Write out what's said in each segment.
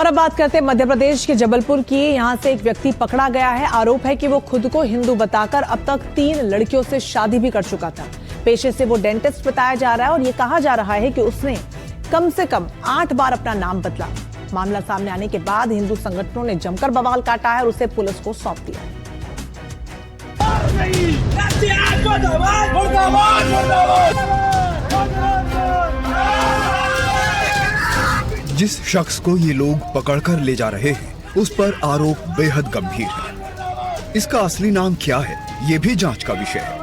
और अब बात करते हैं मध्य प्रदेश के जबलपुर की। यहां से एक व्यक्ति पकड़ा गया है। आरोप है कि वो खुद को हिंदू बताकर अब तक 3 लड़कियों से शादी भी कर चुका था। पेशे से वो डेंटिस्ट बताया जा रहा है और ये कहा जा रहा है कि उसने कम से कम 8 बार अपना नाम बदला। मामला सामने आने के बाद हिंदू संगठनों ने जमकर बवाल काटा है और उसे पुलिस को सौंप दिया है। जिस शख्स को ये लोग पकड़कर ले जा रहे हैं उस पर आरोप बेहद गंभीर है। इसका असली नाम क्या है ये भी जांच का विषय है।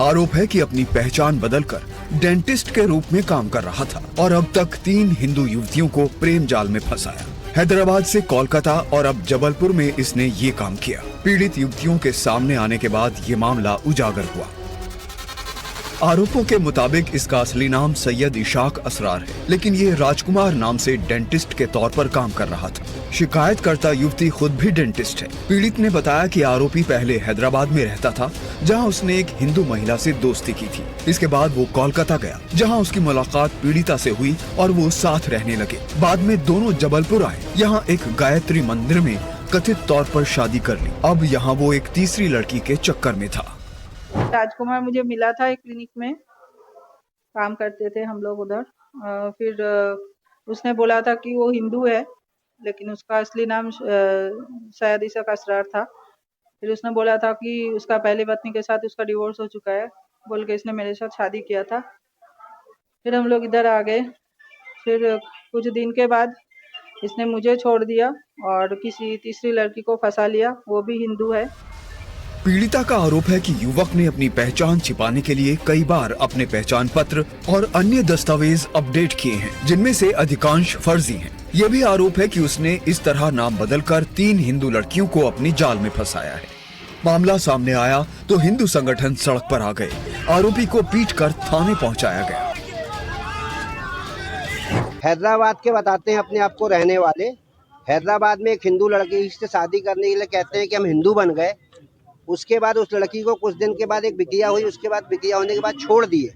आरोप है कि अपनी पहचान बदलकर डेंटिस्ट के रूप में काम कर रहा था और अब तक 3 हिंदू युवतियों को प्रेम जाल में फंसाया। हैदराबाद से कोलकाता और अब जबलपुर में इसने ये काम किया। पीड़ित युवतियों के सामने आने के बाद ये मामला उजागर हुआ। आरोपों के मुताबिक इसका असली नाम सैयद इशाक असरार है, लेकिन ये राजकुमार नाम से डेंटिस्ट के तौर पर काम कर रहा था। शिकायतकर्ता युवती खुद भी डेंटिस्ट है। पीड़ित ने बताया कि आरोपी पहले हैदराबाद में रहता था, जहां उसने एक हिंदू महिला से दोस्ती की थी। इसके बाद वो कोलकाता गया, जहां उसकी मुलाकात पीड़िता से हुई और वो साथ रहने लगे। बाद में दोनों जबलपुर आए, यहाँ एक गायत्री मंदिर में कथित तौर पर शादी कर ली। अब यहाँ वो एक तीसरी लड़की के चक्कर में था। राजकुमार मुझे मिला था एक क्लिनिक में, काम करते थे हम लोग उधर। फिर उसने बोला था कि वो हिंदू है, लेकिन उसका असली नाम सैयद इशाक असरार था। फिर उसने बोला था कि उसका पहली पत्नी के साथ उसका डिवोर्स हो चुका है, बोल के इसने मेरे साथ शादी किया था। फिर हम लोग इधर आ गए। फिर कुछ दिन के बाद इसने मुझे छोड़ दिया और किसी तीसरी लड़की को फंसा लिया, वो भी हिंदू है। पीड़िता का आरोप है कि युवक ने अपनी पहचान छिपाने के लिए कई बार अपने पहचान पत्र और अन्य दस्तावेज अपडेट किए हैं, जिनमें से अधिकांश फर्जी हैं। यह भी आरोप है कि उसने इस तरह नाम बदलकर 3 हिंदू लड़कियों को अपनी जाल में फंसाया है। मामला सामने आया तो हिंदू संगठन सड़क पर आ गए। आरोपी को पीटकर थाने पहुँचाया गया। हैदराबाद के बताते हैं अपने आप को रहने वाले। हैदराबाद में एक हिंदू लड़की से शादी करने के लिए कहते हैं कि हम हिंदू बन गए। उसके बाद उस लड़की को कुछ दिन के बाद एक बिटिया हुई। उसके बाद बिटिया होने के बाद छोड़ दिए।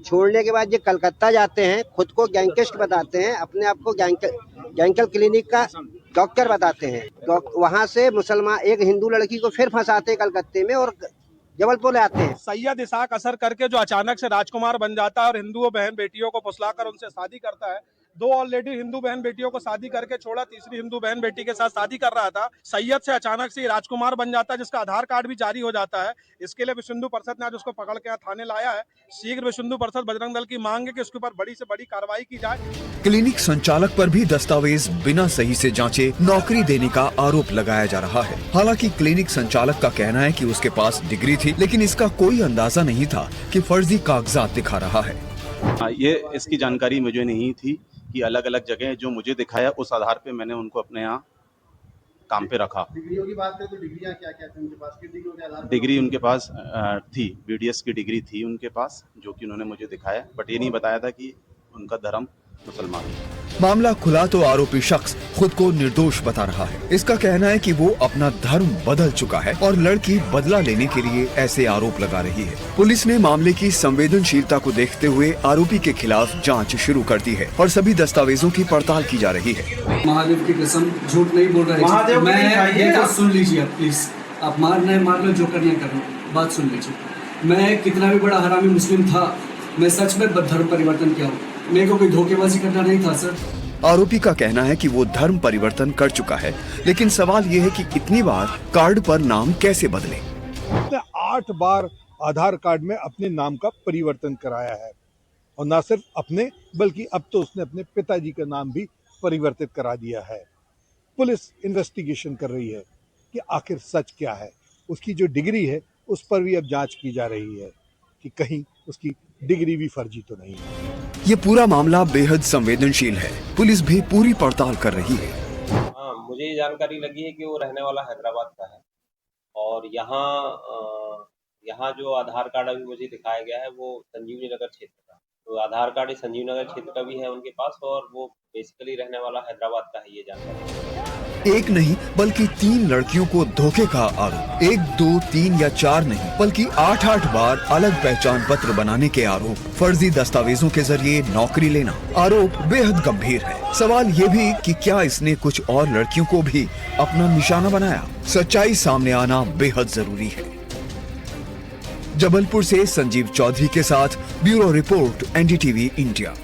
छोड़ने के बाद ये कलकत्ता जाते हैं, खुद को गैंगस्टर बताते हैं, अपने आप को गैंगल क्लिनिक का डॉक्टर बताते हैं। वहाँ से मुसलमान एक हिंदू लड़की को फिर फंसाते हैं कलकत्ते में और जबलपुर ले आते हैं। सैयद इशाक असर करके जो अचानक से राजकुमार बन जाता है और हिंदू बहन बेटियों को फुसलाकर उनसे शादी करता है। 2 ऑलरेडी हिंदू बहन बेटियों को शादी करके छोड़ा, तीसरी हिंदू बहन बेटी के साथ शादी कर रहा था। सैयद से अचानक से राजकुमार बन जाता है, जिसका आधार कार्ड भी जारी हो जाता है। इसके लिए विश्व हिंदू परिषद ने आज उसको पकड़ के थाने लाया है। शीघ्र विश्व हिंदू परिषद बजरंग दल की मांग है कि उसके ऊपर बड़ी से बड़ी कार्रवाई की जाए। क्लिनिक संचालक पर भी दस्तावेज बिना सही से जांचे नौकरी देने का आरोप लगाया जा रहा है। हालांकि क्लिनिक संचालक का कहना है कि उसके पास डिग्री थी, लेकिन इसका कोई अंदाजा नहीं था कि फर्जी कागजात दिखा रहा है। ये इसकी जानकारी मुझे नहीं थी कि अलग अलग जगह जो मुझे दिखाया उस आधार पे मैंने उनको अपने यहाँ काम पे रखा। डिग्रियों की बात करें तो डिग्रियां क्या-क्या थी उनके पास? किस डिग्रियों के आधार पर? डिग्री उनके पास थी, बीडीएस की डिग्री थी उनके पास, जो कि उन्होंने मुझे दिखाया, बट ये नहीं बताया था कि उनका धर्म मुसलमान है। मामला खुला तो आरोपी शख्स खुद को निर्दोष बता रहा है। इसका कहना है कि वो अपना धर्म बदल चुका है और लड़की बदला लेने के लिए ऐसे आरोप लगा रही है। पुलिस ने मामले की संवेदनशीलता को देखते हुए आरोपी के खिलाफ जांच शुरू कर दी है और सभी दस्तावेजों की पड़ताल की जा रही है। महादेव की कसम झूठ नहीं बोल रहा है। मैं तो सुन लीजिए प्लीज, आप मारना है मार लो, जो करना है कर लो, बात सुन लीजिए। मैं कितना भी बड़ा हरामी मुस्लिम था, मैं सच में धर्म परिवर्तन किया हूँ। मेरे को कोई धोखेबाजी करना नहीं था सर। आरोपी का कहना है कि वो धर्म परिवर्तन कर चुका है, लेकिन सवाल ये है कि इतनी बार कार्ड पर नाम कैसे बदले। उसने 8 बार आधार कार्ड में अपने नाम का परिवर्तन कराया है और न सिर्फ अपने बल्कि अब तो उसने अपने पिताजी का नाम भी परिवर्तित करा दिया है। पुलिस इन्वेस्टिगेशन कर रही है कि आखिर सच क्या है। उसकी जो डिग्री है उस पर भी अब जांच की जा रही है कि कहीं उसकी डिग्री भी फर्जी तो नहीं है। ये पूरा मामला बेहद संवेदनशील है। पुलिस भी पूरी पड़ताल कर रही है। हाँ, मुझे ये जानकारी लगी है कि वो रहने वाला हैदराबाद का है और यहाँ जो आधार कार्ड अभी मुझे दिखाया गया है वो संजीवनी नगर क्षेत्र का। तो आधार कार्ड संजीव नगर क्षेत्र का भी है उनके पास, और वो बेसिकली रहने वाला हैदराबाद का है, ये जानकारी। एक नहीं बल्कि 3 लड़कियों को धोखे का आरोप। 1, 2, 3 या 4 नहीं बल्कि 8 बार अलग पहचान पत्र बनाने के आरोप। फर्जी दस्तावेजों के जरिए नौकरी लेना। आरोप बेहद गंभीर है। सवाल ये भी कि क्या इसने कुछ और लड़कियों को भी अपना निशाना बनाया? सच्चाई सामने आना बेहद जरूरी है। जबलपुर से संजीव चौधरी के साथ ब्यूरो रिपोर्ट, NDTV इंडिया।